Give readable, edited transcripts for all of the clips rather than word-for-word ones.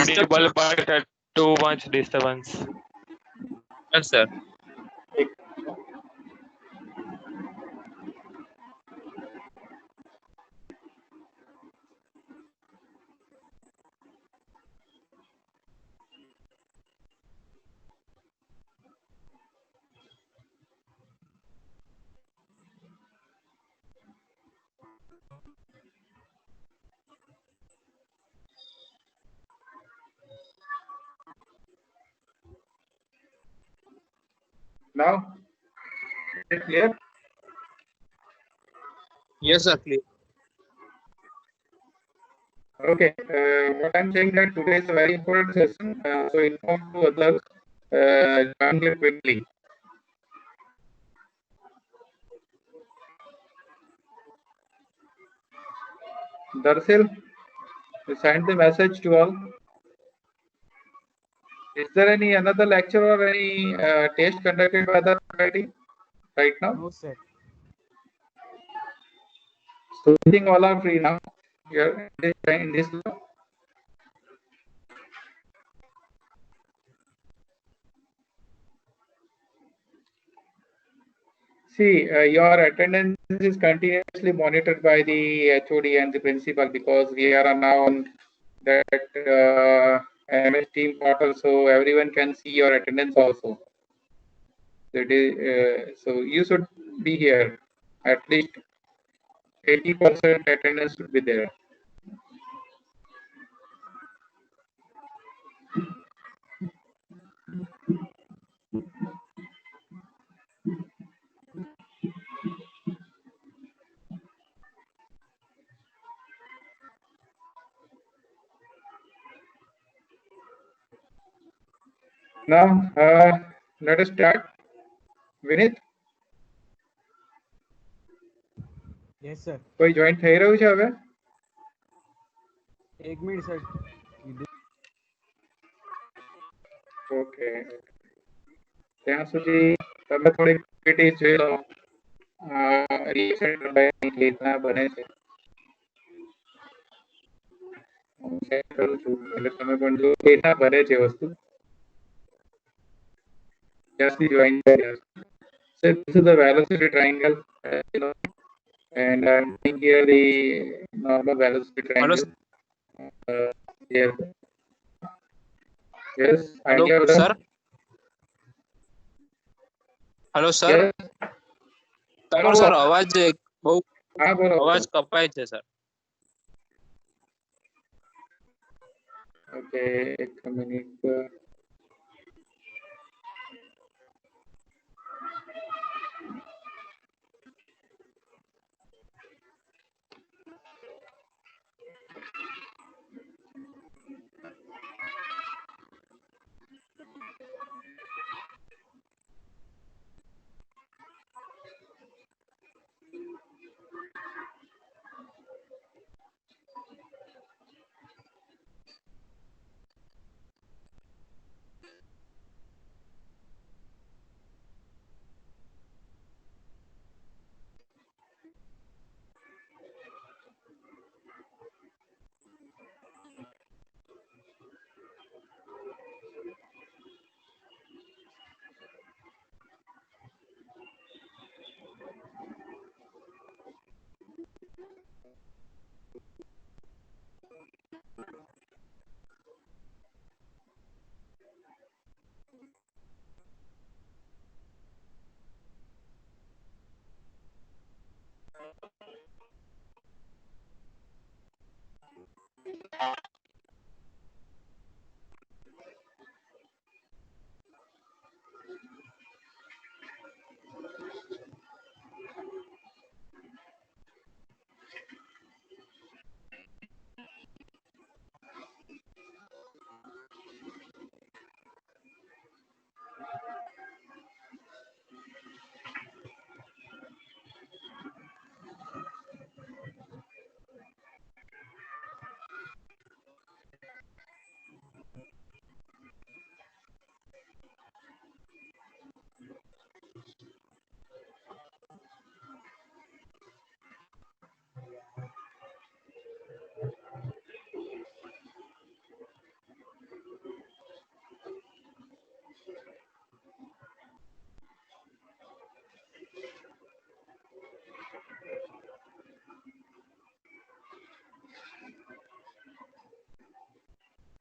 audible but too much disturbance. Yes, sir. Now, is it clear? Yes, sir. Clear. Okay. What I'm saying that today is a very important session. So inform to others. Join here quickly. Darsil, you send the message to all. Is there any another lecture or any test conducted by the faculty right now? No, sir. So I think all are free now. Here in this lab. See, your attendance is continuously monitored by the HOD and the principal because we are now on that MS Team portal, so everyone can see your attendance also. So you should be here. At least 80% attendance should be there. Now, let us start. Vinit, Yes, sir. કોઈ join થઈ રહ્યું છે હવે? એક minute sir કીધું. Okay. ત્યાં સુધી તમે થોડી PPT જોઈ લો. રિએક્શન ટર્બાઇન કેવી રીતના બને છે. હું શેર કરું છું એટલે તમે પણ જો કેવી રીતના બને છે વસ્તુ. Just join there. So this is the velocity triangle, you know, and I'm doing here the normal velocity Hello, triangle. Here. Yes, hello, idea of the sir. Hello, sir. Yes. તમારો સર અવાજ બહુ હા બોલો. અવાજ કપાય છે sir. Okay એક minute.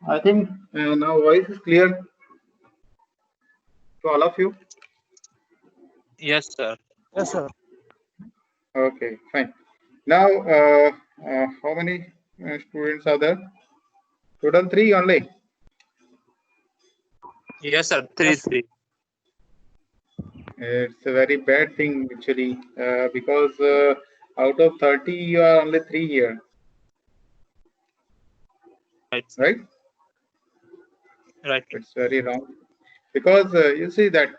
I think now voice is clear to all of you. Yes, sir. Yes, sir. Okay, fine. Now, how many students are there? Total 3 only. Yes, sir. Yes, sir. 3. It's a very bad thing actually, because out of 30, you are only 3 here, Right. right? Right. It's very wrong. Because you see that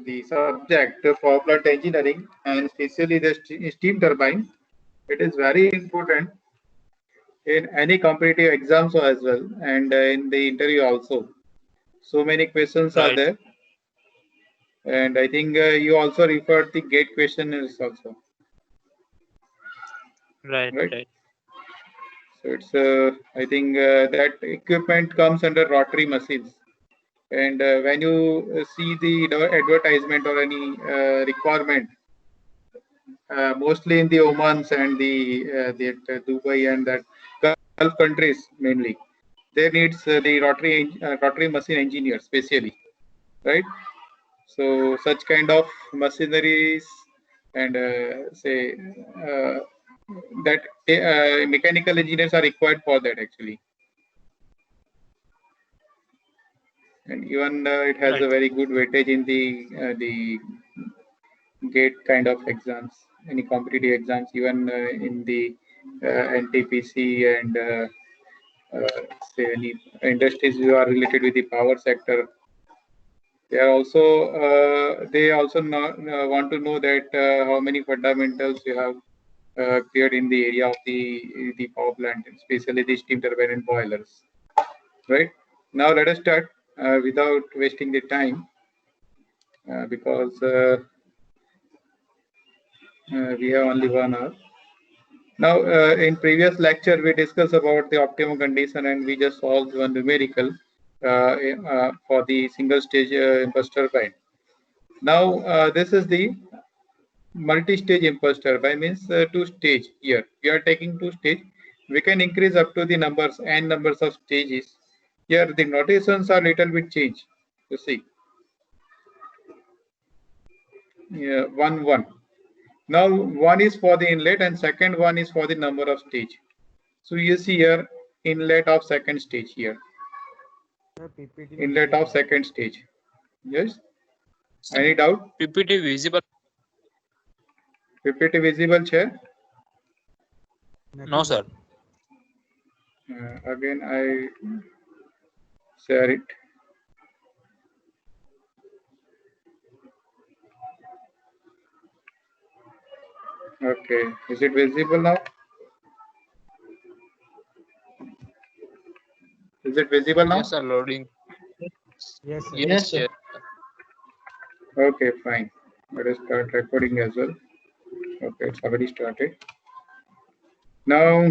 the subject power plant engineering and especially the steam turbine, it is very important in any competitive exams as well, and in the interview also. So many questions are Right. there, and I think you also referred the gate questionnaires also, Right. right? Right. So it's I think that equipment comes under rotary machines, and when you see the advertisement or any requirement, mostly in the Omans and the Dubai and that Gulf countries mainly, there needs the rotary machine engineer specially, right? So such kind of machineries and say that mechanical engineers are required for that actually, and even it has Right. a very good weightage in the gate kind of exams, any competitive exams, even in the NTPC and say any industries who are related with the power sector. They also want to know that how many fundamentals you have cleared in the area of the power plant, especially the steam turbine and boilers. Right now, let us start without wasting the time because we have only 1 hour. Now, in previous lecture, we discussed about the optimum condition and we just solved one numerical for the single stage impulse turbine. Now, this is the multi-stage impulse turbine, means two stage here. We are taking two stage. We can increase up to the numbers n numbers of stages. Here, the notations are little bit changed. You see, 1 1. Now, one is for the inlet and second one is for the number of stage. So you see here inlet of second stage here. Sir, PPT Inlet of visible. second stage. Yes. Sir, Any doubt? PPT visible. PPT visible, chair? Nothing, No, sir. Again, I share it. Okay. Is it visible now? Is it visible now? Yes, sir. Loading. Yes, sir. Yes. Yes. Okay, fine. Let us start recording as well. Okay, it's already started. Now,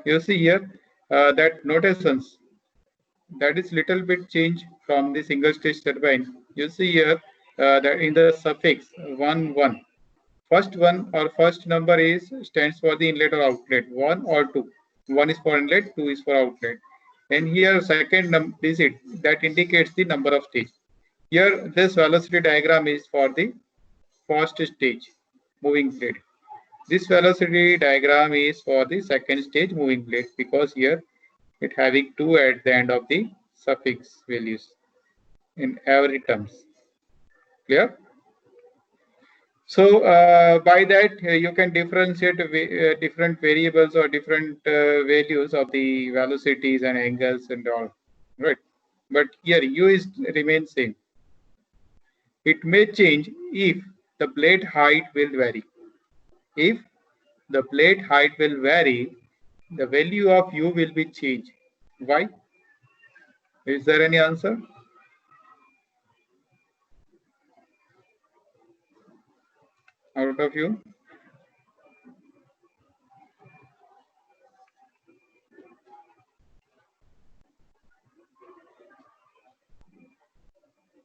you see here that notations, that is little bit change from the single stage turbine. You see here that in the suffix 1 1, first one or first number is stands for the inlet or outlet, 1 or 2. 1 is for inlet, 2 is for outlet. And here second digit that indicates the number of stage. Here this velocity diagram is for the first stage moving blade. This velocity diagram is for the second stage moving blade because here it having 2 at the end of the suffix values in every terms. Clear? So by that you can differentiate different variables or different values of the velocities and angles and all, right? But here u is remains same. It may change if the blade height will vary. If the blade height will vary, the value of u will be changed. Why? Is there any answer? Out of you?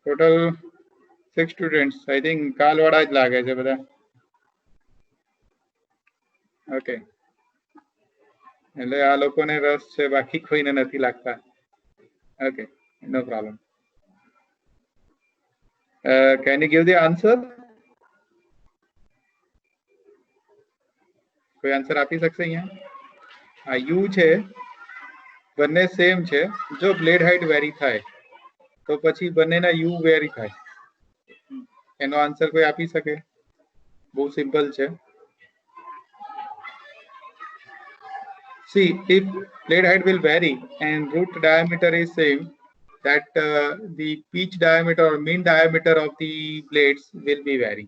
Total 6 students. I think કાલવાળા જ લાગે છે બધા. Okay. એટલે આ લોકોને રસ છે, બાકી કોઈને નથી લાગતા. Okay, no problem. Can you give the answer? કોઈ આન્સર આપી શકશે અહીંયા? આ U છે, બંને સેમ છે. જો બ્લેડ હાઇટ વેરી થાય તો પછી બંનેના U વેરી થાય. એનો આન્સર કોઈ આપી શકે? બહુ સિમ્પલ છે. See, if blade height will vary and root diameter is same, that the pitch diameter or mean diameter of the blades will be vary.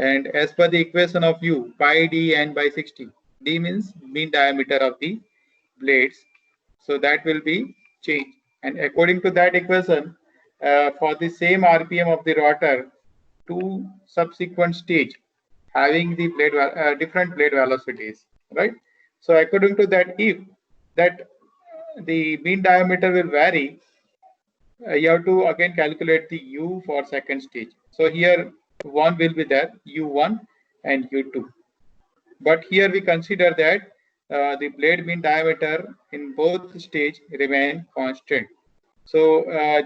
And as per the equation of U, pi d n by 60. D means mean diameter of the blades. So that will be changed. And according to that equation, for the same RPM of the rotor, two subsequent stage having the blade different blade velocities, right? So according to that, if that the mean diameter will vary, you have to again calculate the U for second stage. So here one will be there, U1 and U2. But here we consider that the blade mean diameter in both stage remain constant. So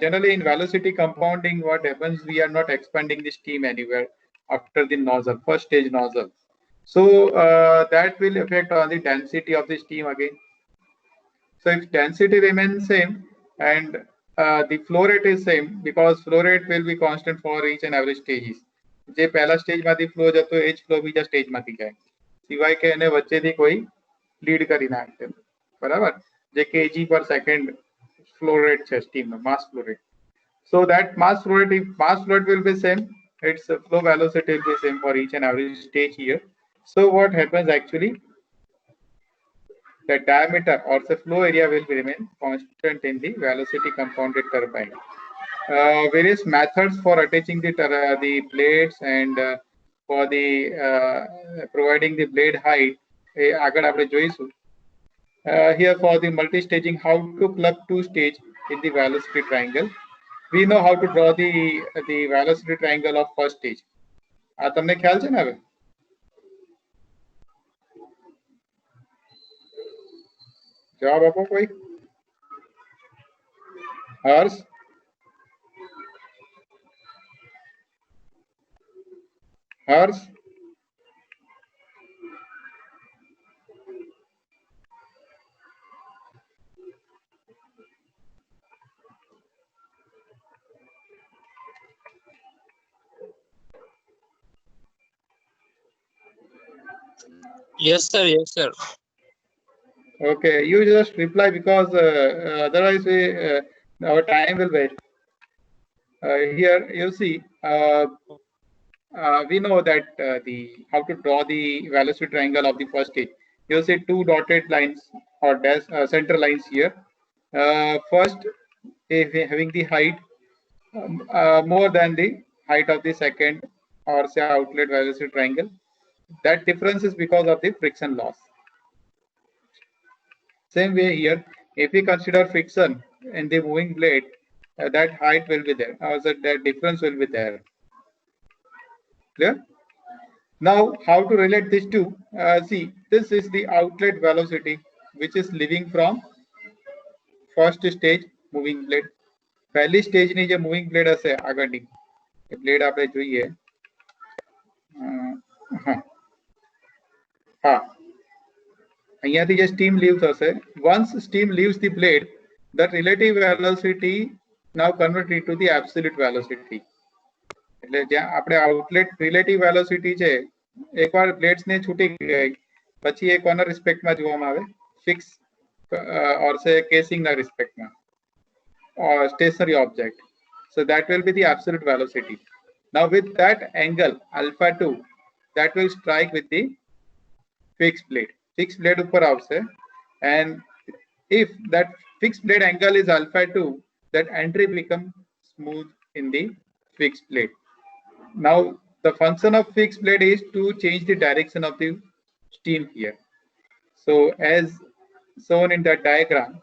generally in velocity compounding, what happens, we are not expanding the steam anywhere after the nozzle, first stage nozzle. So that will affect on the density of the steam again. So if density remains same and the flow rate is same, because flow rate will be constant for each and every stages. જે પહેલા સ્ટેજમાંથી flow જતો એ જ flow બીજા સ્ટેજમાંથી જાય, સિવાય કે એને વચ્ચેથી કોઈ લીડ કરી નાખે, બરાબર? જે kg per second flow rate છે સ્ટીમનો, mass flow rate. So that mass flow rate, if mass flow rate will be same, its flow velocity will be same for each and every stage here. So what happens actually, the diameter or the flow area will remain constant in the velocity compounded turbine. Various methods for attaching the blades and for the providing the blade height, આગળ આપણે જોઈશું. Here for the multi-staging, how to club two stage in the velocity triangle. We know how to draw the velocity triangle of first stage. આ તમને ખ્યાલ છે ને હવે? જવાબ આપો કોઈ. હર્ષ? હર્ષ? Yes, sir. Yes, sir. Okay, you just reply, because otherwise our time will waste. Here you see, we know that how to draw the velocity triangle of the first stage. You see two dotted lines or dash center lines here. First, if having the height more than the height of the second or say outlet velocity triangle, that difference is because of the friction loss. Same way here, if we consider friction in the moving blade, that height will be there, also that difference will be there. Clear? Now, how to relate these two? See, this is the outlet velocity which is leaving from first stage moving blade. પહેલી stage ની જે moving blade હશે આગળની, એ blade આપણે જોઈએ. હા, અહીંયાથી જે સ્ટીમ લીવ થશે, once steam leaves the blade, the relative velocity now converted to the absolute velocity. એટલે જ્યાં આપણે આઉટલેટ રિલેટિવ વેલોસિટી છે, એકવાર બ્લેડ્સ ને છૂટી ગઈ પછી એ કોના રિસ્પેક્ટમાં જોવામાં આવે? ફિક્સ ઓર સે કેસિંગના રિસ્પેક્ટમાં, or stationary object. So that will be the absolute velocity. Now with that angle alpha 2, that will strike with the fixed blade. Fixed blade upar avse, and if that fixed blade angle is alpha 2, that entry becomes smooth in the fixed blade. Now the function of fixed blade is to change the direction of the steam here. So as shown in that diagram,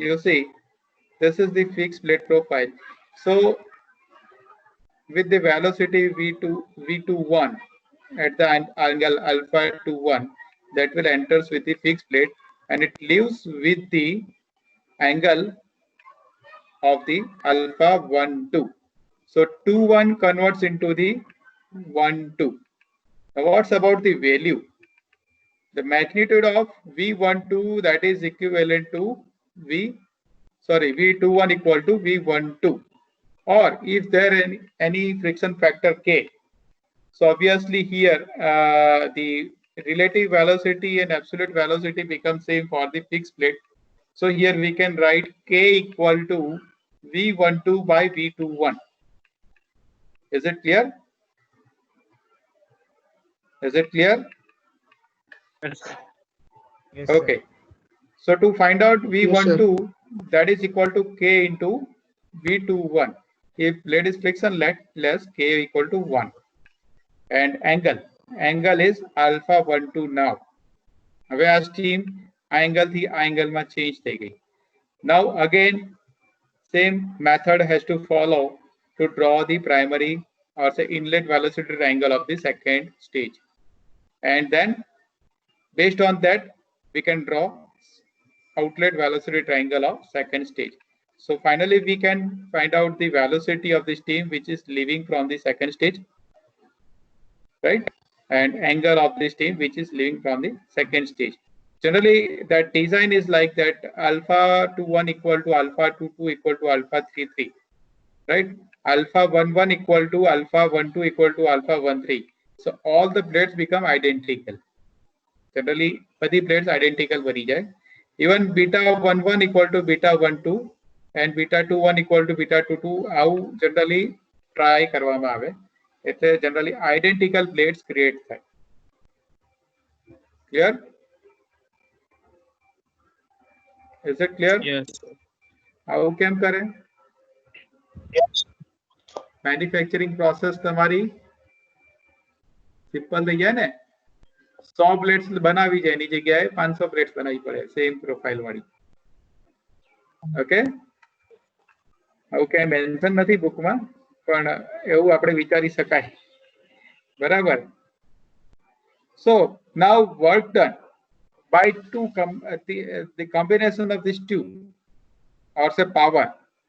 you see, this is the fixed blade profile. So with the velocity v21 at the angle alpha 21, that will enters with the fixed plate and it leaves with the angle of the alpha 1 2. So 2 1 converts into the 1 2. Now what's about the value? The magnitude of V12 that is equivalent to V21 equal to V12, or if there any friction factor K. So obviously here the relative velocity and absolute velocity become same for the fixed plate. So here we can write K equal to V12 by V21. Is it clear? Is it clear? Yes. Yes, sir. Okay. So to find out V12, that is equal to K into V21. If blade is frictionless, K equal to 1. And angle is alpha 12 now. હવે આ steam આ એંગલથી આ એંગલમાં change થઈ ગઈ. Now again same method has to follow to draw the primary or say inlet velocity triangle of the second stage. And then based on that we can draw outlet velocity triangle of second stage. So finally we can find out the velocity of the steam which is leaving from the second stage, right? And angle of the steam which is leaving from the second stage. Generally that design is like that: alpha 21 equal to alpha 22 equal to alpha 33, right? Alpha 11 equal to alpha 12 equal to alpha 13. So all the blades become identical. Generally bધી blades identical બની જાય. Even beta 11 equal to beta 12 and beta 21 equal to beta 22 આવું generally try કરવામાં આવે. એટલે generally identical blades create થાય. Clear? Is it clear? Yes. આવું કેમ કરે? મેન્યુફેક્ચરિંગ પ્રોસેસ તમારી સિમ્પલ થઈ જાય ને. 100 પ્લેટ્સ બનાવી જાય એની જગ્યાએ 500 પ્લેટ્સ બનાવવી પડે સેમ પ્રોફાઇલ વાળી. ઓકે, આવું કઈ મેન્શન નથી બુકમાં, પણ એવું આપણે વિચારી શકાય. બરાબર. So now work done by the combination of these two, or say power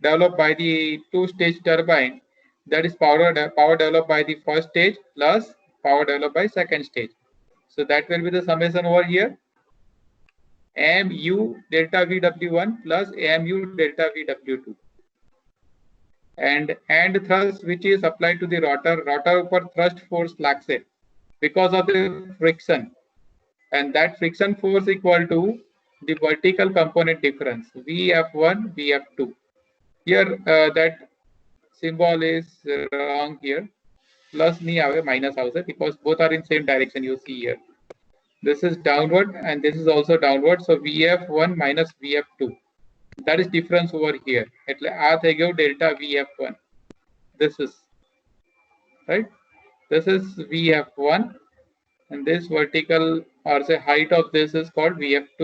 developed by the two-stage turbine, that is power developed by the first stage plus power developed by second stage. So that will be the summation over here: mu delta VW1 plus mu delta VW2. And thrust which is applied to the rotor upper thrust force लागશે because of the friction, and that friction force equal to the vertical component difference Vf1 Vf2. Here that symbol is wrong here. Plus nahi aave, minus avse, because both are in same direction. You see here, this is downward and this is also downward. So Vf1 minus Vf2, that is difference over here. એટલે આ થઈ ગયો delta Vf1. This is right. This is Vf1, and this vertical or say height of this is called Vf2.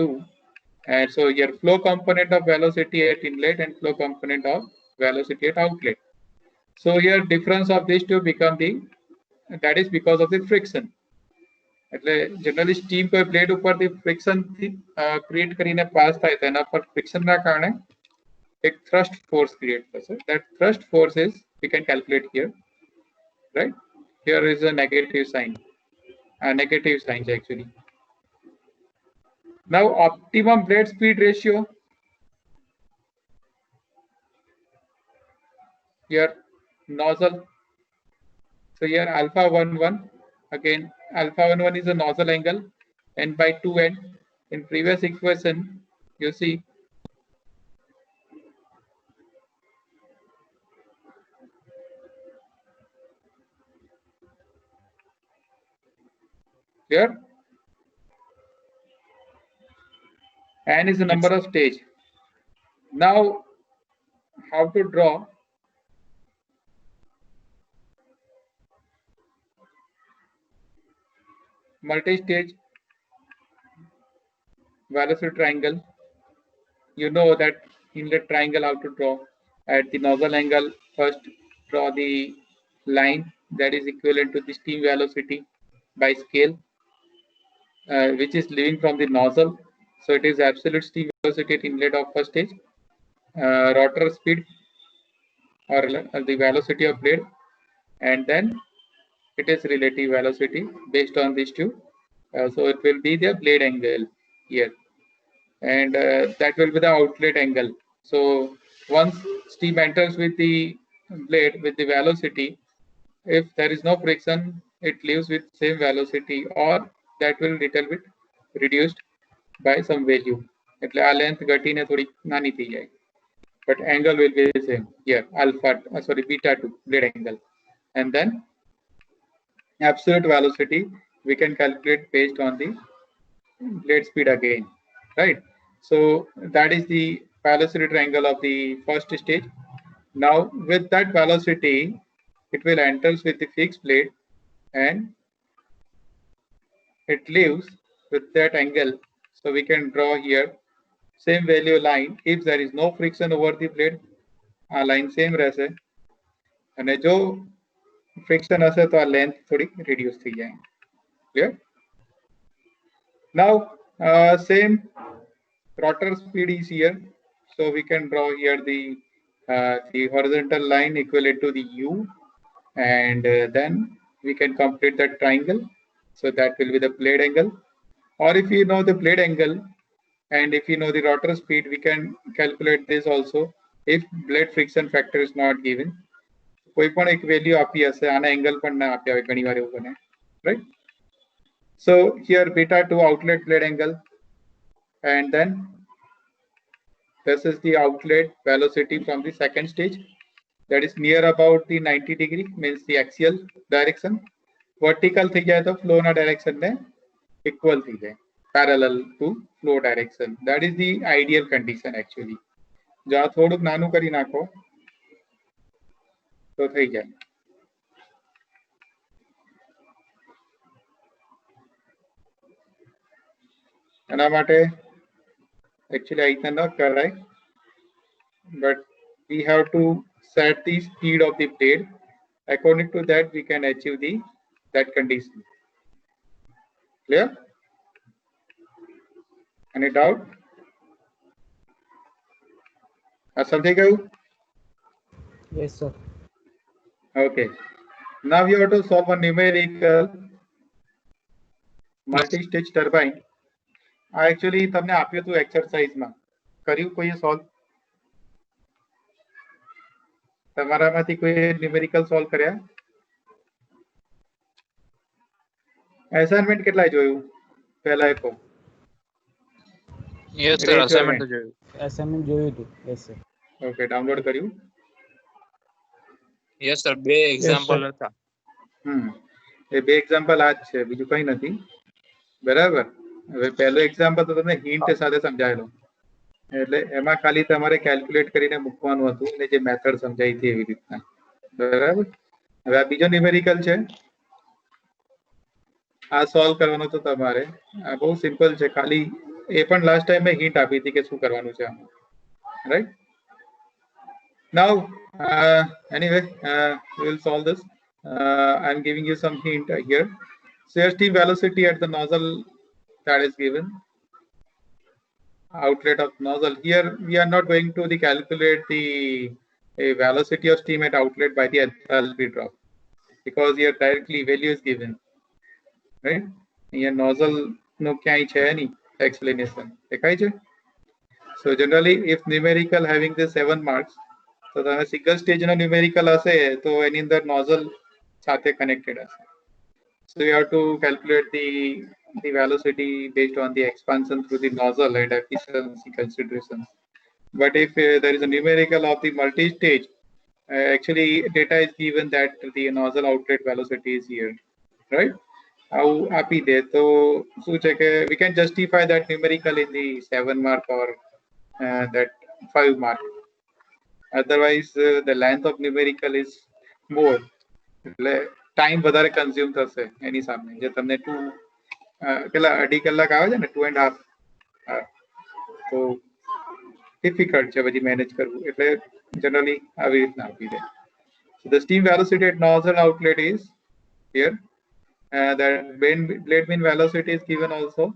And so your flow component of velocity at inlet and flow component of velocity at outlet. So here difference of these two become that is because of the friction. એટલે generally steam કોઈ plate ઉપર થી friction થી create કરીને pass થાય તો એના પર friction ના કારણે એક thrust force create થશે. That thrust force is we can calculate here, right? Here is a negative sign. Negative signs actually. Now optimum blade speed ratio. Here nozzle. So here alpha 11, again alpha 11 is a nozzle angle, and by 2n. In previous equation you see here n is the number of stage. Now how to draw? Multi-stage velocity triangle. You know that inlet triangle how to draw. At the nozzle angle, first draw the line that is equivalent to the steam velocity by scale. which is leaving from the nozzle. So it is absolute steam velocity at inlet of first stage, rotor speed or the velocity of blade, and then it is relative velocity based on these two. So it will be the blade angle here, and that will be the outlet angle. So once steam enters with the blade with the velocity, if there is no friction, it leaves with same velocity, or that will little bit reduced by some value. એટલે આ length ઘટીને થોડી નાની થઈ જાય, but angle will be the same here, alpha, beta 2 blade angle, and then absolute velocity we can calculate based on the blade speed again, right? So that is the velocity triangle of the first stage. Now with that velocity, it will enters with the fixed blade and it leaves with that angle. So we can draw here same value line. If there is no friction over the blade, આ line same રહેશે, અને જો friction હશે તો આ length થોડી reduce થઈ જાય. Clear? Now same rotor speed is here, so we can draw here the horizontal line equivalent to the u, and then we can complete that triangle. So that will be the blade angle. Or if you know the blade angle and if you know the rotor speed, we can calculate this also if blade friction factor is not given. કોઈ પણ એક value આપી હશે, આના angle પણ ના આપ્યા હોય, ઘણીવાર એવું બને, right? So here beta 2 outlet blade angle, and then this is the outlet velocity from the second stage, that is near about the 90 degree, means the axial direction. Vertical થઈ જાય તો flow ના direction ને equal થઈ જાય, parallel to flow direction. That is the ideal condition actually. જો આ થોડુંક નાનું કરી નાખો તો થઈ જાય. એના માટે actually આ રીતના ન કરાય, but we have to set the speed of the blade. According to that, we can achieve that condition. Clear? Any doubt? Something go? Yes, sir. Okay. Now you have to solve a numerical multi-stage turbine. Actually તમને આપ્યું હતું એક્સરસાઇઝમાં, કર્યું કોઈએ solve? તમારામાંથી કોઈ numerical solve કર્યા? Assignment કેટલા જોયું પહેલા એ કહો. Yes sir, assignment જોયું. Assignment જોયું હતું. Yes sir. ઓકે, ડાઉનલોડ કર્યું? Yes sir, બે એક્ઝામ્પલ હતા. એ બે એક્ઝામ્પલ આ જ છે, બીજું કંઈ નથી, બરાબર? હવે પહેલો એક્ઝામ્પલ તો તમને હિન્ટ સાથે સમજાયેલો, એટલે એમાં ખાલી તમારે કેલ્ક્યુલેટ કરીને મૂકવાનું હતું, અને જે મેથડ સમજાઈ હતી એવી રીતના, બરાબર? હવે આ બીજો ન્યુમેરિકલ છે, આ સોલ્વ કરવાનો તો તમારે. આ બહુ સિમ્પલ છે, ખાલી એ પણ લાસ્ટ ટાઈમ મેં હિન્ટ આપી હતી કે શું કરવાનું છે આમાં, right? Now anyway, we will solve this. I'm giving you some hint here. So your steam velocity at the nozzle that is given, outlet of nozzle. Here we are not going to calculate the velocity of steam at outlet by the enthalpy drop, because here directly value is given, right? Here nozzle no ક્યાંય છે નહીં explanation, દેખાય છે? So generally if numerical having the 7 marks, તો તમે single stage નો numerical હશે તો એની અંદર નોઝલ સાથે કનેક્ટેડ હશે. So you have to calculate the velocity based on the expansion through the nozzle and efficiency considerations. But if there is a numerical of the multi-stage, actually data is given that the nozzle outlet velocity is here, right? આવું આપી દે તો શું છે કે we can justify that numerical in the 7 mark or that 5 mark. Otherwise the length of numerical is more, એટલે time વધારે consume થશે એની સામે. જે તમને કેટલા 2.5 કલાક આવે છે ને, 2.5 hour, તો ડિફિકલ્ટ છે પછી મેનેજ કરવું, એટલે જનરલી આવી રીતના આપી દે. So the steam velocity at nozzle outlet is here, that blade mean velocity is given also.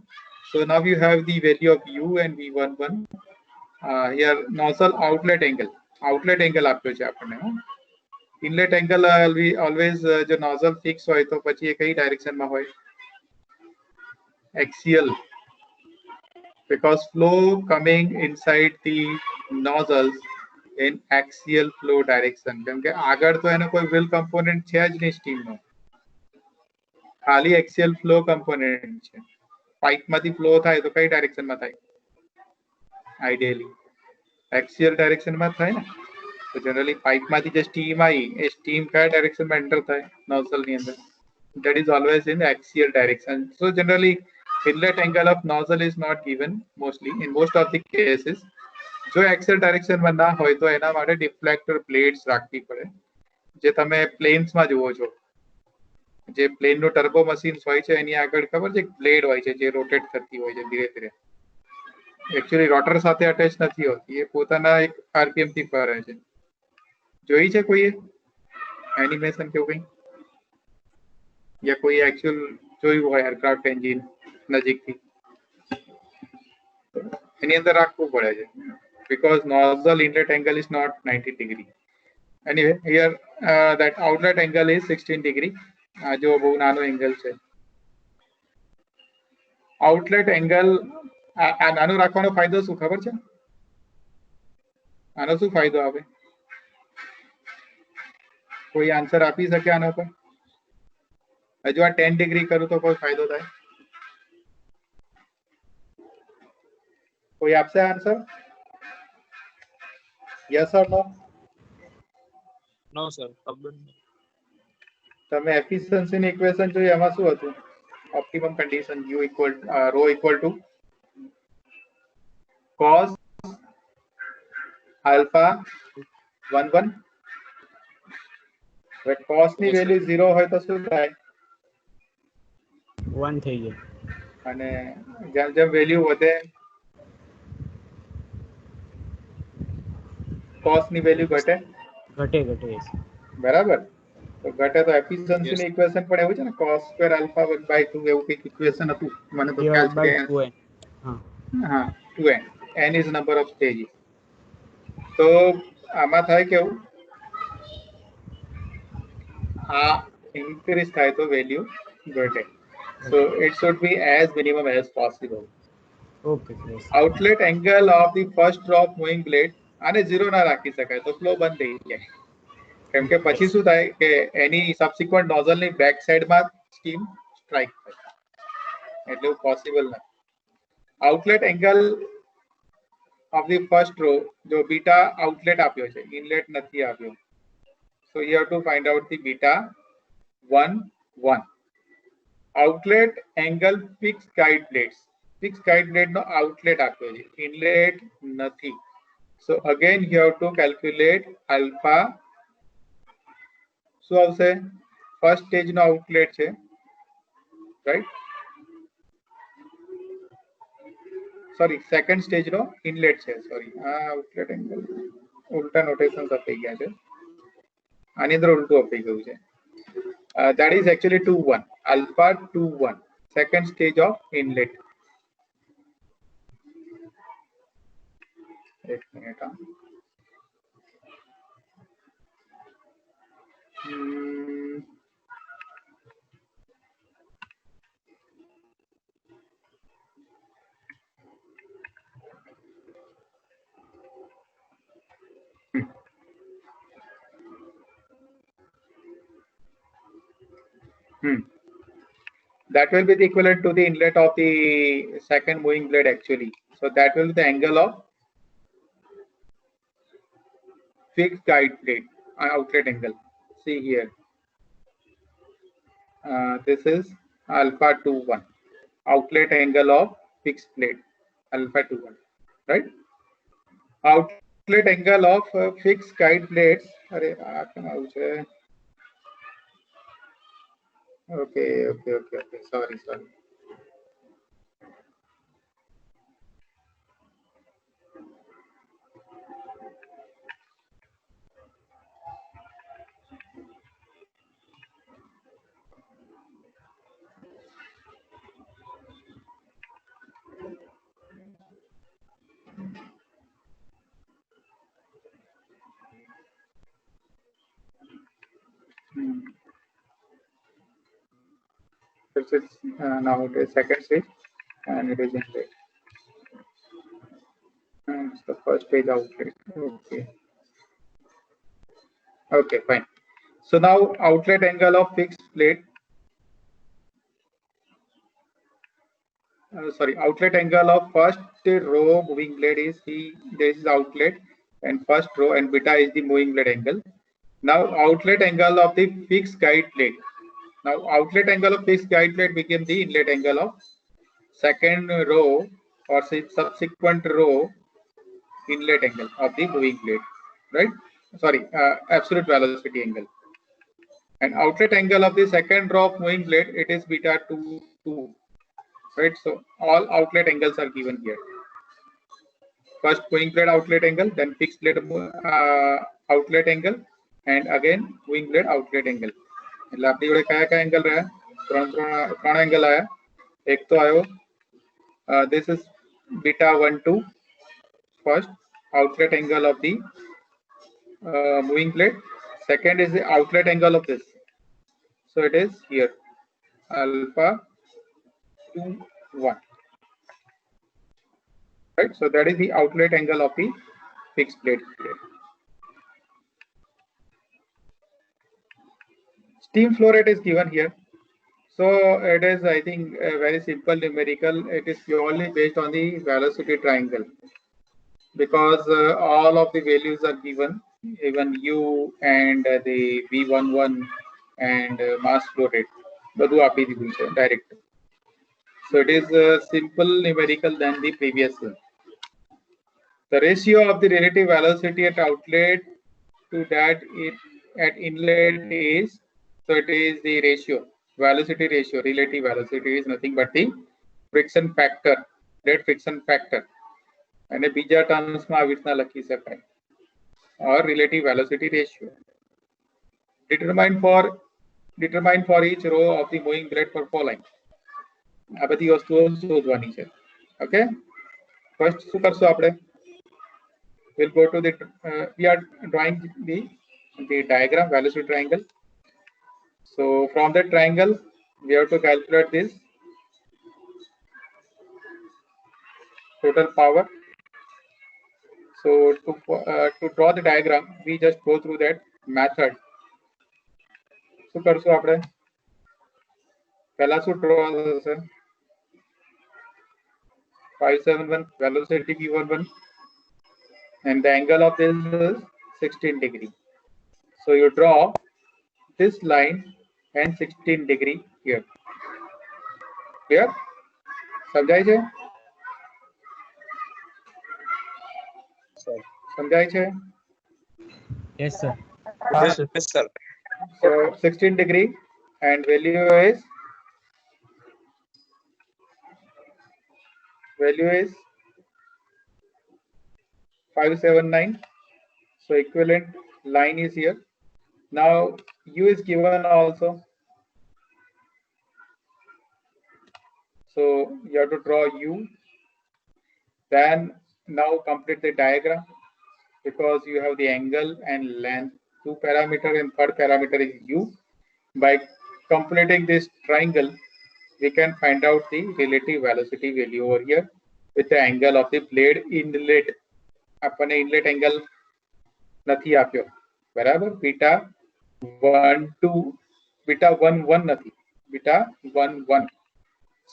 So now you have the value of u and v11. Here nozzle outlet angle આપ્યો છે આપણને. Inlet angle always જો nozzle fix હોય તો પછી એ કઈ direction માં હોય? axial, because flow coming inside the nozzles in axial flow direction. કેમ કે આગળ તો એનો કોઈ wheel component છે જ નહીં સ્ટીમ નો, ખાલી axial flow component છે. પાઇપ માંથી ફ્લો થાય તો કઈ ડાયરેક્શન માં થાય? આઈડિયલી axial direction માં થાય ને. તો જનરલી પાઇપ માંથી જે સ્ટીમ આવી એ સ્ટીમ કયા ડાયરેક્શન માં એન્ટર થાય? નોઝલ ની અંદર. that is always in the axial direction. So generally inlet angle of nozzle is not given mostly in most of the cases. જો axial direction માં ના હોય તો એના માટે ડિફ્લેક્ટર પ્લેટ્સ રાખવી પડે, જે તમે પ્લેન્સ માં જુઓ છો. જે પ્લેન નો ટર્બો મશીન્સ હોય છે એની આગળ ખબર છે બ્લેડ હોય છે જે રોટેટ થતી હોય છે ધીરે ધીરે. એકચ્યુઅલી રોટર સાથે અટેચ નથી હોતી, એ પોતાના એક આરપીએમ થી ફરે છે. જોઈ છે કોઈએ એનિમેશન કેવું કઈ? या कोई एक्चुअल જોયું હોય એરક્રાફ્ટ એન્જિન નજીકથી? એની અંદર રાખવું પડે છે, because nozzle inlet angle is not 90 degree. Anyway, here that outlet angle is 16 degree. આ જો બહુ નાનો એંગલ છે. આઉટલેટ એંગલ આ નાનું રાખવાનો ફાયદો શું ખબર છે? આનો શું ફાયદો આવે? કોઈ આન્સર આપી શકે આના પર? હજુ આ 10 ડિગ્રી કરું તો કોઈ ફાયદો થાય? કોઈ આપશે answer? Yes or no? No sir, ખબર નહીં. તમે એફિશિયન્સી ની ઇક્વેશન જોઈ, એમાં શું હતું? Optimum condition u equal rho equal to cos alpha 11. હવે cos ની વેલ્યુ 0 હોય તો શું થાય? 1 થઈ જાય. અને જેમ જેમ વેલ્યુ વધે cos ની વેલ્યુ ઘટે. yes. બરાબર. તો ઘટે તો એફિશિયન્સી ની ઇક્વેશન પણ એવું છે ને, cos સ્ક્વેર આલ્ફા 1/2 એવું કંઈક ઇક્વેશન હતું, મને તો ખ્યાલ છે. Divided by 2n. હા 2n, n is number of stages. તો આમાં થાય કેવું? આ ઇન્ક્રીઝ થાય તો વેલ્યુ ઘટે. So it should be as minimum as possible. Okay, yes. Outlet angle of the first drop moving blade, આને 0 ના રાખી શકાય તો ફ્લો બંધ થઈ જાય. કેમ કે પછી શું થાય કે એની સબસિક્વન્ટ નોઝલ ની બેક સાઈડ માં સ્ટીમ સ્ટ્રાઇક થાય, એટલે પોસિબલ નથી. Outlet angle of the first row, જો બીટા આઉટલેટ આપ્યો છે, ઇનલેટ નથી આપ્યો, so you have to find out the beta 1 1. Outlet angle fix guide plates, fix guide plate નો આઉટલેટ આપ્યો છે, ઇનલેટ નથી. So again you have to calculate alpha. શું આવશે? ફર્સ્ટ સ્ટેજ નો આઉટલેટ છે, રાઈટ? સોરી, સેકન્ડ સ્ટેજ નો inlet છે. Sorry, આ આઉટલેટ એંગલ ઉલટા નોટેશન અપાઈ ગયા છે, આની અંદર ઉલટું અપાઈ ગયું છે. That is actually 2 1, alpha 2 1, second stage of inlet. एक minute. That will be the equivalent to the inlet of the second moving blade actually. So that will be the angle of fixed guide plate, outlet angle. See here, this is alpha 2 1, outlet angle of fixed plate, alpha 2 1, right? Outlet angle of fixed guide plates. अरे okay, sorry. This is now it is second stage and it is inlet. And it's the first stage outlet. Okay. Okay, fine. So now outlet angle of fixed plate. Outlet angle of first row moving blade is this is outlet and first row, and beta is the moving blade angle. Now outlet angle of the fixed guide plate. Now outlet angle of fixed guide plate became the inlet angle of second row or subsequent row inlet angle of the moving blade, right? Sorry, absolute velocity angle. And outlet angle of the second row of moving blade, it is beta 2, right? So all outlet angles are given here. First moving blade outlet angle, then fixed blade outlet angle, and again moving blade outlet angle. એટલે આપણી જોડે કયા કયા angle રહ્યા? ત્રણ angle આયા. એક તો આયો this is beta 1 2 first outlet angle of the moving blade. Second is the outlet angle of this. So it is here alpha 2 1. Right, so that is the outlet angle of the fixed plate. Steam flow rate is given here. So it is, I think, a very simple numerical. It is purely based on the velocity triangle, because all of the values are given, even U and the V11 and mass flow rate. Badu api દીધું છે direct. So it is simple numerical than the previous one. The ratio of the relative velocity at outlet to that at inlet is, so it is the ratio, velocity ratio, relative velocity is nothing but the friction factor, that friction factor. And a બીજા terms માં આવી રીતના લખી શકાય, or relative velocity ratio. Determine for each row of the moving blade for flow line. આ બધી વસ્તુઓ શોધવાની છે. Okay, first શું કરશું આપણે? We'll go to the we are drawing the diagram, velocity triangle. So from that triangle we have to calculate this total power. So to draw the diagram, we just go through that method. So કરશું આપણે? પહેલા શું draw થશે? 571 velocity V11, and the angle of this is 16 degree. So you draw this line and 16 degree here. Clear? સમજાય છે? સમજાય છે? Yes, sir. Yes, sir. So 16 degree and value is 579. So equivalent line is here. Now U is given also. So you have to draw U. Then now complete the diagram, because you have the angle and length, 2 parameter, and third parameter is U. By completing this triangle, we can find out the relative velocity value over here with the angle of the blade inlet. આપણને inlet angle નથી આપ્યો, બરાબર? beta 1 2 beta 1 1 નથી, beta 1 1.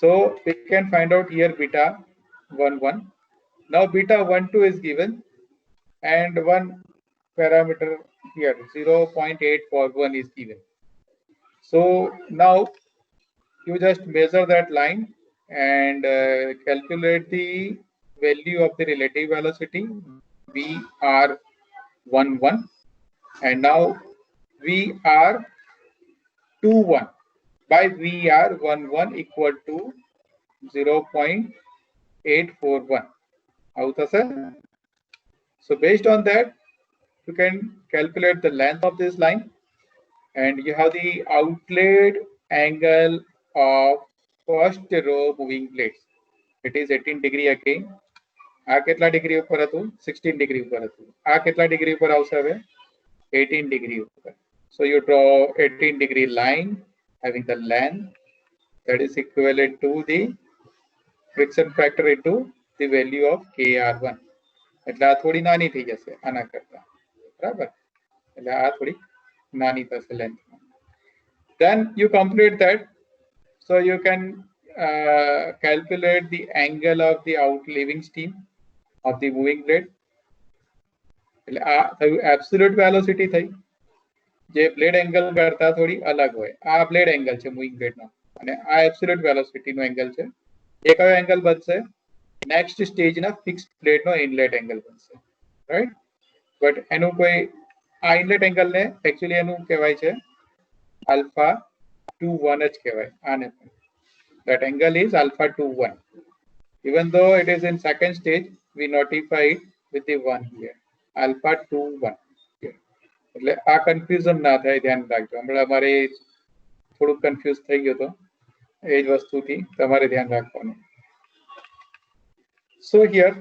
So we can find out here beta 1 1. Now beta 1 2 is given, and one parameter here 0.841 is given. So now you just measure that line and calculate the value of the relative velocity VR11, and now VR21 by VR11 equal to 0.841. Out of it. So based on that, you can calculate the length of this line, and you have the outlet angle of first row moving blades. It is 18 degree again. આ કેટલા degree ઉપર હતું? 16 degree ઉપર હતું. આ કેટલા degree ઉપર આવશે હવે? 18 degree ઉપર. So you draw 18 degree line having the length that is equivalent to the friction factor into the value of KR1. એટલે આ થોડી નાની થઈ જશે આના કરતા, બરાબર? એટલે આ થોડી નાની થશે length. Then you complete that, so you can calculate the angle of the outleaving steam of the moving blade. એટલે આ થયું absolute velocity થઈ, જે બ્લેડ એંગલ કરતા થોડી અલગ હોય. આ બ્લેડ એંગલ છે મૂવિંગ બ્લેડનો અને આ એબ્સોલ્યુટ વેલોસિટીનો એંગલ છે. એ કયો એંગલ બનશે? નેક્સ્ટ સ્ટેજના ફિક્સ્ડ પ્લેટનો ઇનલેટ એંગલ બનશે, રાઈટ? બટ એનું કોઈ આ ઇનલેટ એંગલને એકચ્યુઅલી એનું કહેવાય છે આલ્ફા 21 જ કહેવાય આને. That angle is alpha 21. Even though it is in second stage, we notify it with the 1 here. Alpha 21. એટલે આ કન્ફ્યુઝન ના થાય, ધ્યાન રાખજો. હમણાં અમારે થોડુંક કન્ફ્યુઝ થઈ ગયો તો એ જ વસ્તુથી તમારે ધ્યાન રાખવાનું. So here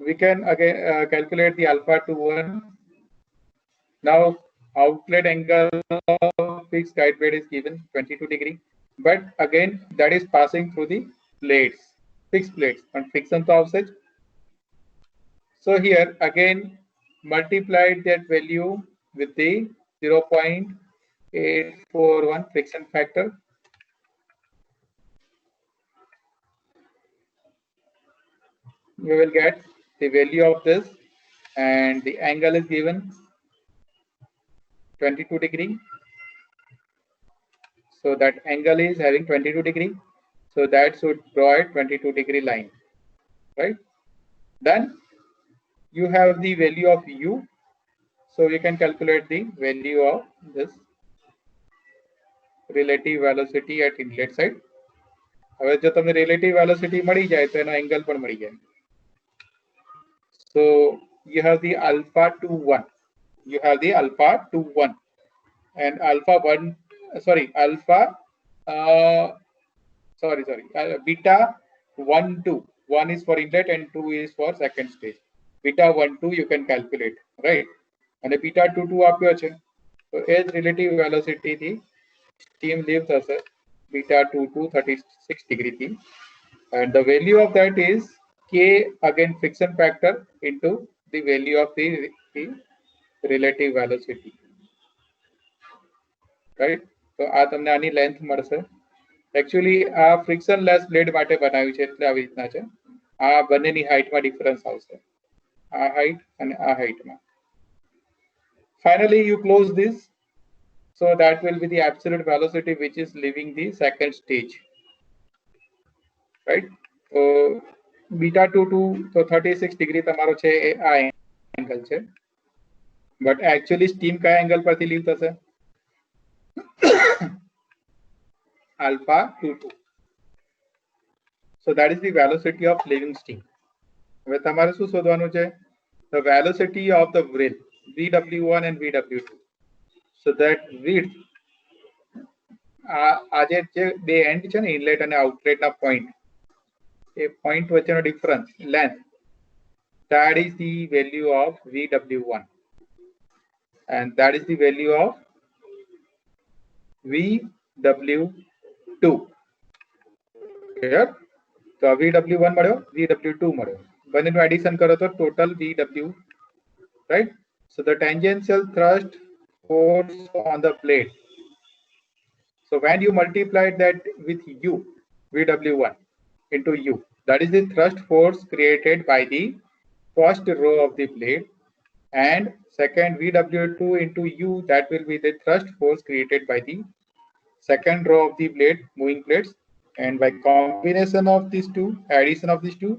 we can again calculate the alpha 21. Now outlet angle of fixed guide blade is given 22 degree, but again that is passing through the blades, fixed blades, and friction to offset. So here again multiplied that value with the 0.841 friction factor. You will get the value of this, and the angle is given 22 degree. So that angle is having 22 degree. So that should draw a 22 degree line, right? Then you have the value of U. So you can calculate the value of this relative velocity at inlet side. હવે જો તમને relative velocity મળી જાય તો એનો angle પણ મળી જાય. So you have the alpha 21. You have the alpha 21 and alpha 1. Beta 1 2. 1 is for inlet and 2 is for second stage. Beta 1 2 you can calculate, right? And beta 2 2 આપ્યો છે. So as relative velocity થી steam leave થશે beta 2 2 36 degree થી, and the value of that is K, again friction factor into the value of the relative velocity, right? So આ તમને આની length મળશે. Actually આ ફ્રિક્શન લેસ બ્લેડ માટે બનાવ્યું છે એટલે આવી રીતના છે. આ બંનેની હાઈટમાં ડિફરન્સ આવશે, આ હાઈટ અને આ હાઈટમાં. Finally you close this, so that will be the absolute velocity which is leaving the second stage, right? So beta 2 2 તો 36 degree તમારો છે એ આ એંગલ છે, but actually steam કયા એંગલ પરથી લીવ થશે? alpha 2 2. So that is the velocity of leaving steam. હવે તમારે શું શોધવાનું છે? The velocity of the wheel VW1 and VW2. So that width, આ જે બે એન્ડ છે ને ઇનલેટ અને આઉટલેટના પોઈન્ટ, એ પોઈન્ટ વચ્ચેનો difference length, that is the value of VW1 and that is the value of VW2. Clear? તો VW1 મળ્યો, VW2 મળ્યો, બંનેનું એડિશન કરો તો total VW, right? So the tangential thrust force on the blade. So when you multiply that with U, VW1 into U, that is the thrust force created by the first row of the blade, and second VW2 into U, that will be the thrust force created by the second row of the blade, moving blades, and by combination of these two, addition of these two,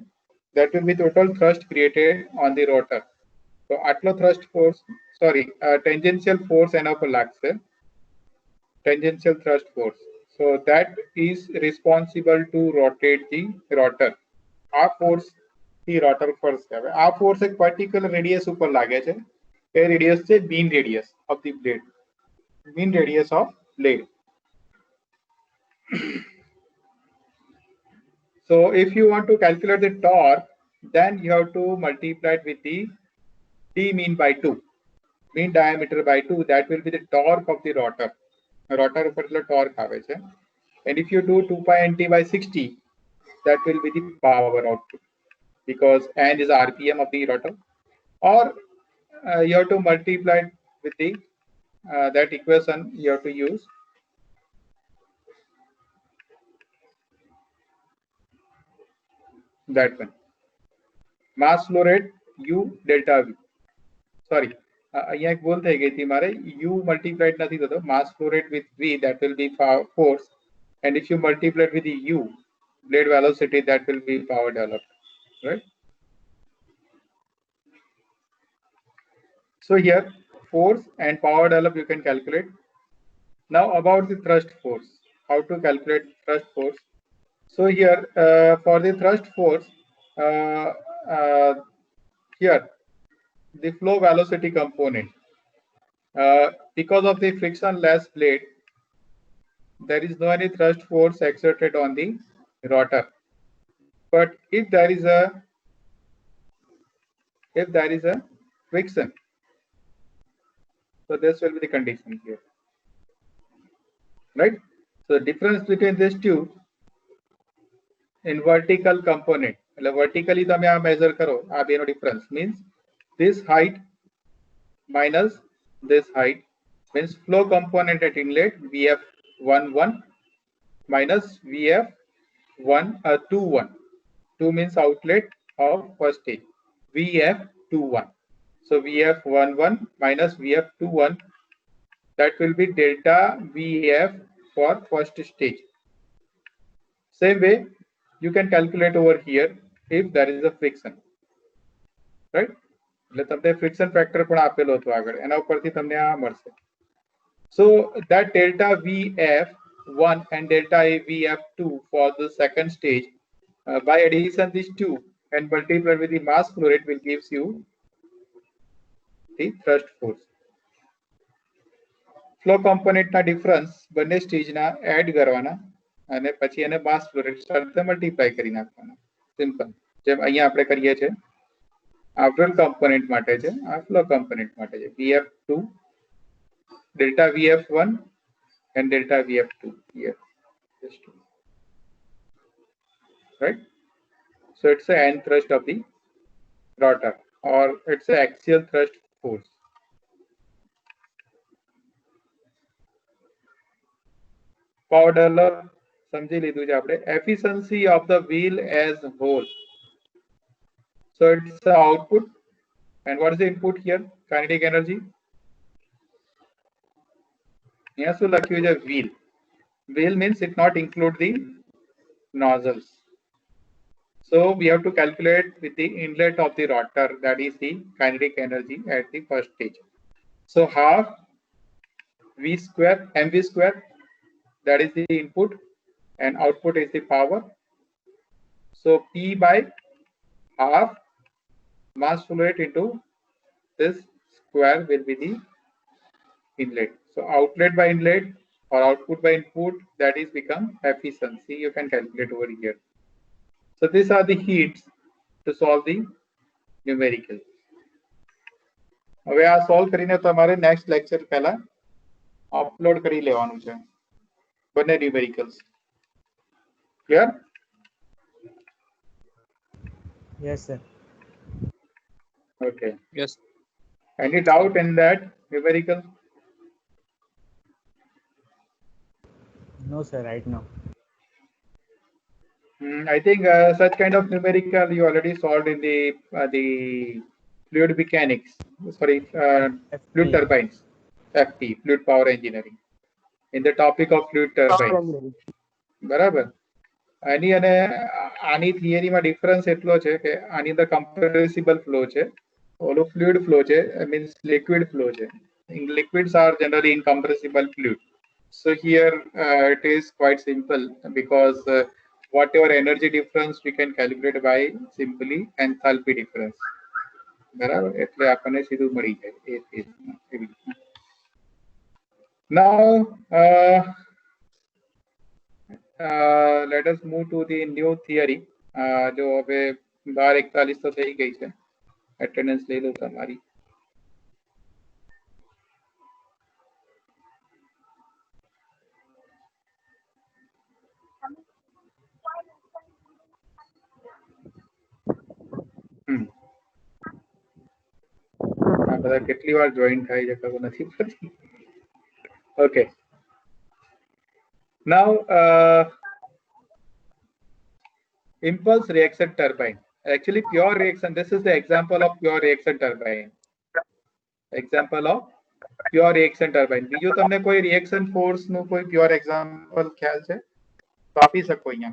that will be total thrust created on the rotor. So આટલો thrust force, tangential force એના પર લાગશે, tangential thrust force. So that is responsible to rotate the rotor. આ force થી rotor force કહેવાય. આ force એક particular radius ઉપર લાગે છે. એ radius છે mean radius of the blade. Mean radius of blade. So if you want to calculate the torque, then you have to multiply it with the D mean by 2, mean diameter by 2. That will be the torque of the rotor. Rotor ઉપર એટલે torque આવે છે. And if you do 2 pi nt by 60, that will be the power output, because n is RPM of the rotor. Or you have to multiply it with the that equation you have to use. That one. Mass flow rate U delta V. Sorry, અહીંયા એક ભૂલ થઈ ગઈ હતી મારે. U multiplied નથી થતો. Mass flow rate with V, that will be force, and if you multiply it with the U blade velocity, that will be power developed, right? So here force and power developed you can calculate. Now about the thrust force, how to calculate thrust force. So here for the thrust force, here the flow velocity component, because of the frictionless blade, there is no any thrust force exerted on the rotor. But if there is a friction, so this will be the condition here, right? So the difference between these two in vertical component, vertically તમે આ measure કરો, આ બેનો difference means this height minus this height, means flow component at inlet VF11 minus VF21. 2 means outlet of first stage, VF21. So VF11 minus VF21, that will be delta VF for first stage. Same way you can calculate over here if there is a friction, right? એટલે તમને friction factor પણ આપેલો હતો આગળ, એના ઉપરથી તમને આ મળશે. So that delta VF1 and delta VF2 for the second stage, by addition these two and multiply with the mass flow rate, will gives you the thrust force. Flow component na difference બંને stage ના add કરવાના અને પછી એને mass flow rate સાથે multiply કરી નાખવાના. Simple. જેમ અહીંયા આપણે કરીએ છીએ. આ flow component માટે છે, આ flow component માટે છે. VF2 delta VF1 and delta VF2 here, just two. Right? So it's the end thrust of the rotor, or it's the axial thrust force. Power develop સમજી લીધું છે આપણે. Efficiency of the wheel as whole. So it's the output, and what is the input here? Kinetic energy. Here શું લખ્યું છે? Wheel. Wheel means it not include the nozzles. So we have to calculate with the inlet of the rotor, that is the kinetic energy at the first stage. So half V square mv square, that is the input, and output is the power. So P by half mass flow rate into this square will be the inlet. So outlet by inlet or output by input, that is become efficiency. You can calculate over here. So these are the heats to solve the numerical. હવે આ solve કરીને તમારે next lecture પહેલા upload કરી લેવાનું છે બંને numericals. Clear? Yes, sir. Okay. Yes. Any doubt in that numerical? No, sir, right now. I think such kind of numerical you already solved in the fluid mechanics. Sorry, fluid turbines. FT, fluid power engineering. In the topic of fluid turbines. બરાબર. આની અને આની થિયરીમાં difference એટલો છે કે આની અંદર કમ્પ્રેસિબલ flow છે, ઓલો ફ્લુઇડ ફ્લો છે, મીન્સ લિક્વિડ ફ્લો છે. Liquids are generally incompressible fluid. So here it is quite simple, because whatever energy difference we can calculate by simply enthalpy difference. બરાબર, એટલે આપણને સીધું મળી જાય એ કેસમાં એવી રીતના. Now let us move to the new theory. જો હવે 12:41 તો થઈ ગઈ છે. Attendance લઈ લો તમારી. બધા કેટલી વાર જોઈન થાય છે ખબર નથી પડતી. Okay. Now, impulse reaction turbine. Actually, pure reaction. This is the example of pure reaction turbine. Example of pure reaction turbine. બીજું તમને કોઈ reaction force નું કોઈ pure example ખ્યાલ છે તો આપી શકો અહીંયા.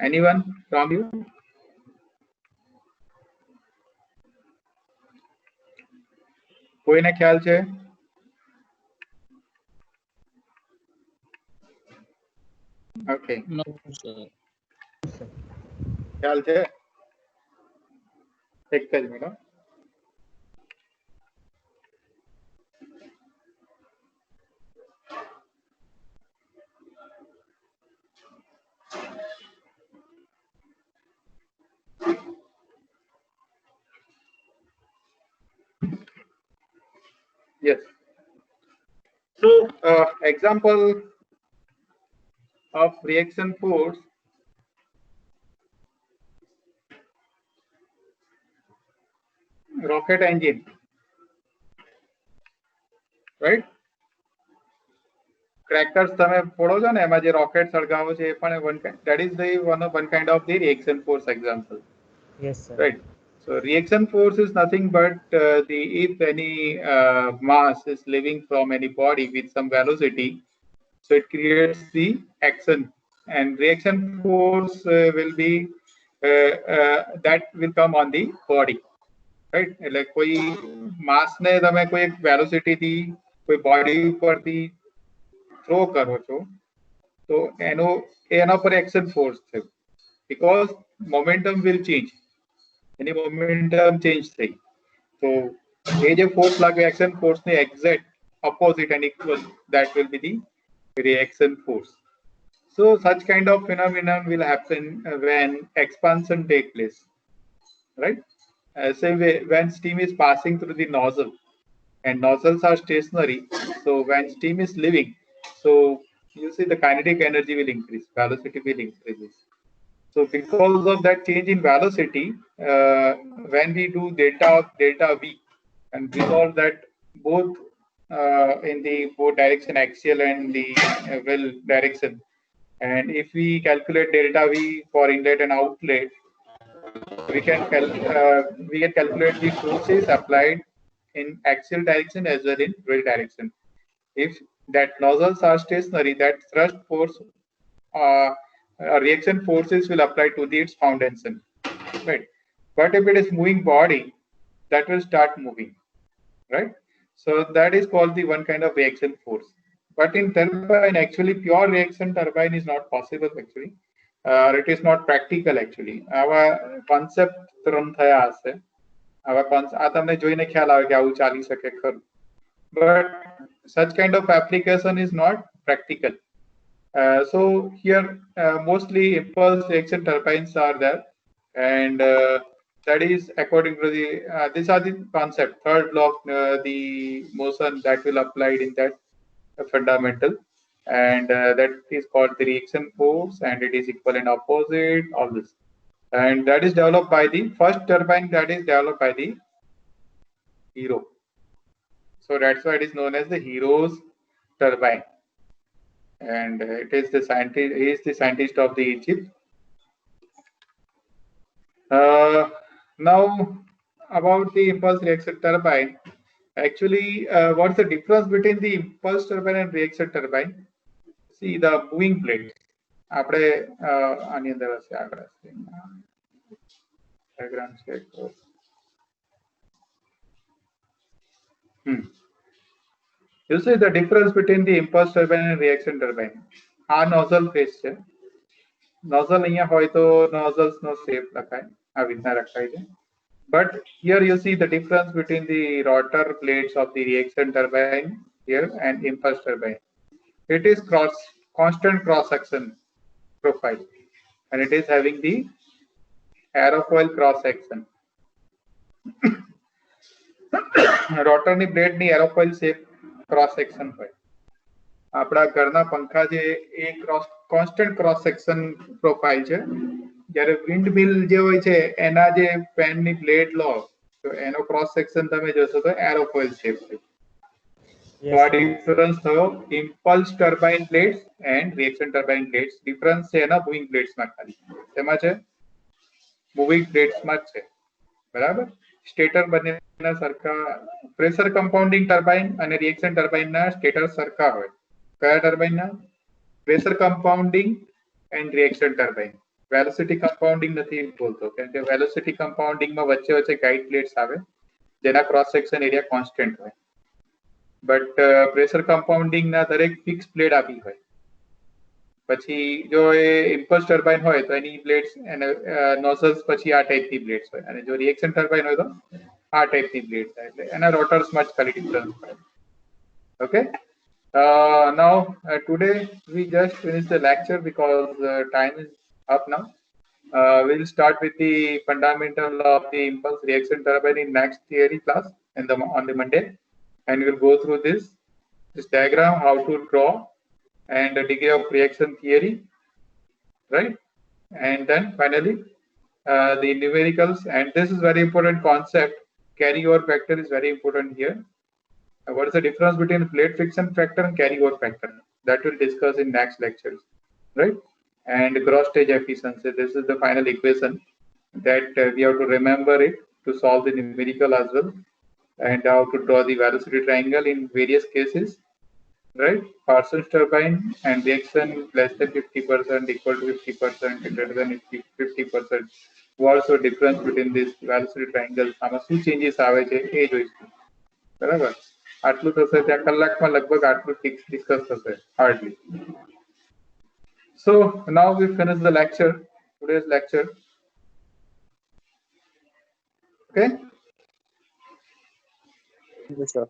Anyone from you? કોઈને ખ્યાલ છે? Okay. No, sir. ખ્યાલ છે? એક જ minute. Yes. So, example of reaction force. Rocket engine, right? Crackers તમે ફોડો છો ને એમાં જે રોકેટ સળગાવો છે એ પણ that is the one kind of the reaction force example. Yes, sir. Right. So reaction force is nothing but if any mass is leaving from any body with some velocity, so it creates the action, and reaction force will be that will come on the body, right? એટલે કોઈ માસ ને તમે કોઈ એક velocity થી કોઈ body ઉપરથી throw કરો છો તો એના પર એક્શન ફોર્સ છે, because momentum will change. Any momentum change થઈ તો એ જે ફોર્સ લાગે એક્શન ફોર્સ ને exact opposite and equal, that will be the reaction force. So such kind of phenomenon will happen when expansion take place, right? Say when steam is passing through the nozzle, and nozzles are stationary, so when steam is leaving, so you see the kinetic energy will increase, velocity will increase. So because of that change in velocity, when we do delta V and resolve that both in the both direction, axial and the well direction, and if we calculate delta V for inlet and outlet, we can calculate the forces applied in axial direction as well in well direction. If that nozzles are stationary, that thrust force reaction forces will apply to its foundation, right? But if it is moving body, that will start moving, right? So that is called the one kind of reaction force. But in turbine, actually pure reaction turbine is not possible actually. It is not practical actually. Our concept term thaya hase, our concept આ તમને જોઈને ખ્યાલ આવે કે આવું ચાલી શકે ખરું, but such kind of application is not practical. So here mostly impulse reaction turbines are there, and that is according to the these are the concept, third law of the motion that will applied in that fundamental, and that is called the reaction force, and it is equal and opposite, all this, and that is developed by the first turbine, that is developed by the Hero. So that's why it is known as the Hero's turbine. And it is the scientist. He is the scientist of the Egypt. Now about the impulse reaction turbine. Actually, what's the difference between the impulse turbine and reaction turbine? See the moving blade. આપણે આની અંદર હશે આગળ diagram check. You see the difference between the impulse turbine and reaction turbine. આ nozzle face છે. Nozzle અહીંયા હોય તો nozzles નો shape લખાય, આ રીતના લખાય છે. But here you see the difference between the rotor blades of the reaction turbine here and impulse turbine. It is constant cross section profile, and it is having the aerofoil cross section. Rotor ની blade ની aerofoil shape cross section હોય. આપણા ઘરના પંખા જે એ constant cross section profile છે, જ્યારે wind મિલ જે હોય છે એના જે પેનની બ્લેડ લો તો એનો ક્રોસ સેક્શન તમે જોશો તો એરોફોઇલ શેપ છે. તો આ ડિફરન્સ થયો impulse turbine blades and reaction turbine blades. Difference છે એના મૂવિંગ બ્લેડ્સમાં ખાલી. તેમાં છે મૂવિંગ બ્લેડ્સમાં જ છે. બરાબર. સ્ટેટર બંનેના સરખા પ્રેશર કમ્પાઉન્ડિંગ ટર્બાઇન અને રિએક્શન ટર્બાઇનના સ્ટેટર સરખા હોય. કયા ટર્બાઇનના? Pressure compounding and reaction turbine. Velocity compounding નથી બોલતો કેમ કે વેલોસિટી કમ્પાઉન્ડિંગમાં વચ્ચે વચ્ચે ગાઇડ પ્લેટ્સ આવે જેના ક્રોસ સેક્શન એરિયા કોન્સ્ટન્ટ હોય. બટ પ્રેશર કમ્પાઉન્ડિંગના દરેક ફિક્સ બ્લેડ આપી હોય. પછી જો એ ઇમ્પલ્સ ટર્બાઇન હોય તો એની બ્લેડ્સ અને નોઝલ્સ પછી આ ટાઈપની બ્લેડ્સ હોય અને જો રિએક્શન ટર્બાઇન હોય તો આ ટાઈપની બ્લેડ્સ હોય. એટલે એના રોટર્સમાં જ ખાલી ડિફરન્સ હોય. Okay. Now today we just finished the lecture because time is up now. We'll start with the fundamental of the impulse reaction turbine in next theory class on the Monday, and we'll go through this diagram, how to draw, and the degree of reaction theory, right? And then finally the numericals. And this is very important concept. Carryover factor is very important here. What is the difference between plate friction factor and carryover factor? That we'll discuss in next lectures, right? And gross stage efficiency. This is the final equation that we have to remember it to solve the numerical as well, and how to draw the velocity triangle in various cases, right? Parsons turbine and reaction less than 50%, equal to 50%, greater than 50%. What's the difference between this velocity triangle? આમાં શું changes આવે છે એ જોઈશું. બરાબર. આટલું થશે ત્યાં કલાકમાં લગભગ આટલું ડિસ્કસ થશે hardly. So now we finish the lecture, today's lecture. Okay. Yes, sir.